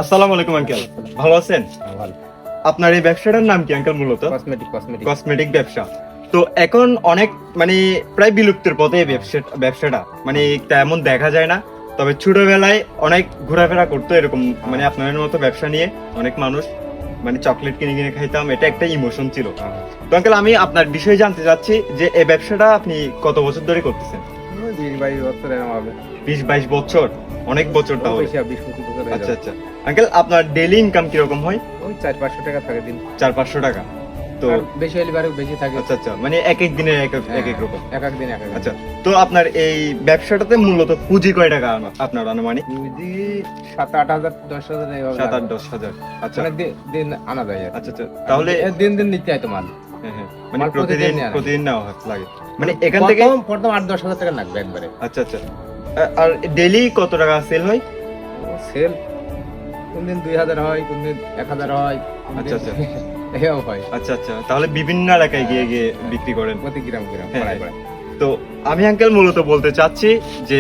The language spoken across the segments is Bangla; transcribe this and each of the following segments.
আসসালামু আলাইকুম আঙ্কেল, ভালো আছেন? ভালো। আপনার এই ব্যবসাটার নাম কি আঙ্কেল? মূলত কসমেটিক কসমেটিক ব্যবসা। তো এখন অনেক মানে প্রায় বিলুপ্তির পথে এই ব্যবসাটা মানে তেমন দেখা যায় না। তবে ছোটবেলায় অনেক ঘোরাফেরা করতো এরকম, মানে আপনাদের মতো ব্যবসা নিয়ে অনেক মানুষ মানে চকলেট কিনে কিনে খাইতাম, এটা একটা ইমোশন ছিল। তো আঙ্কেল আমি আপনার বিষয়ে জানতে চাচ্ছি যে এই ব্যবসাটা আপনি কত বছর ধরে করতেছেন? 20-22 বছর এরকম হবে। 20-22 বছর, অনেক বছর তাহলে। বেশি 20-25 বছর হয়ে আচ্ছা যাবে। আচ্ছা আঙ্কেল, আপনার ডেইলি ইনকাম কিরকম হয়? ওই 400-500 টাকা থাকে দিন। 400-500 টাকা। তো আর বেশি হলে বারে বেশি থাকে। আচ্ছা আচ্ছা, মানে এক এক দিনে এক এক রকম। এক এক দিন এক এক আচ্ছা, তো আপনার এই ব্যবসাটাতে মূলত পুঁজি কয় টাকা আপনার আনুমানিক? পুঁজি 7-8 হাজার 10 হাজার এইভাবে 7-8-10 হাজার। আচ্ছা মানে দিন আনা যায় আর কি। আচ্ছা আচ্ছা, তাহলে দিন নিতে হয় তো মাল। হ্যাঁ হ্যাঁ, মানে মাল প্রতিদিন নেওয়া লাগে। প্রতিদিন নেওয়া লাগে, মানে এখান থেকে। প্রথম 8-10 হাজার টাকা লাগবে একবারে। আচ্ছা আচ্ছা, আর ডেইলি কত টাকা সেল হয়? সেল কোনদিন 2000 হয়, কোনদিন 1000 হয়। আচ্ছা, আচ্ছা। এও হয় আচ্ছা আচ্ছা, তাহলে বিভিন্ন এলাকায় গিয়ে গিয়ে বিক্রি করেন। প্রতি গ্রাম হ্যাঁ, পাড়ায় পাড়ায়। তো আমি আঙ্কেল মূলত বলতে চাচ্ছি যে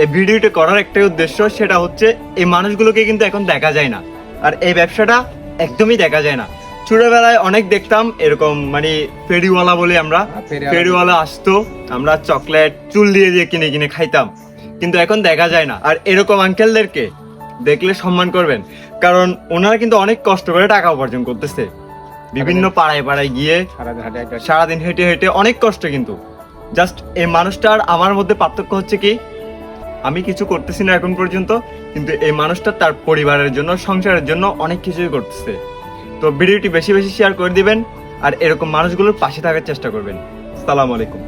এই ভিডিওটা করার একটাই উদ্দেশ্য, সেটা হচ্ছে এই মানুষগুলোকে কিন্তু এখন দেখা যায় না, আর এই ব্যবসাটা একদমই দেখা যায় না। ছোটবেলায় অনেক দেখতাম এরকম, মানে ফেরিওয়ালা বলে আমরা, ফেরিওয়ালা আসতো, আমরা চকলেট চুল দিয়ে দিয়ে কিনে কিনে খাইতাম, কিন্তু এখন দেখা যায় না। আর এরকম আঙ্কেলদেরকে দেখলে সম্মান করবেন, কারণ ওনারা কিন্তু অনেক কষ্ট করে টাকা উপার্জন করতেছে, বিভিন্ন পাড়ায় পাড়ায় গিয়ে সারাদিন হেঁটে হেঁটে, অনেক কষ্ট। কিন্তু জাস্ট এই মানুষটার আমার মধ্যে পার্থক্য হচ্ছে কি, আমি কিছু করতেছি না এখন পর্যন্ত, কিন্তু এই মানুষটা তার পরিবারের জন্য, সংসারের জন্য অনেক কিছুই করতেছে। তো ভিডিওটি বেশি বেশি শেয়ার করে দিবেন, আর এরকম মানুষগুলোর পাশে থাকার চেষ্টা করবেন। আসসালামু আলাইকুম।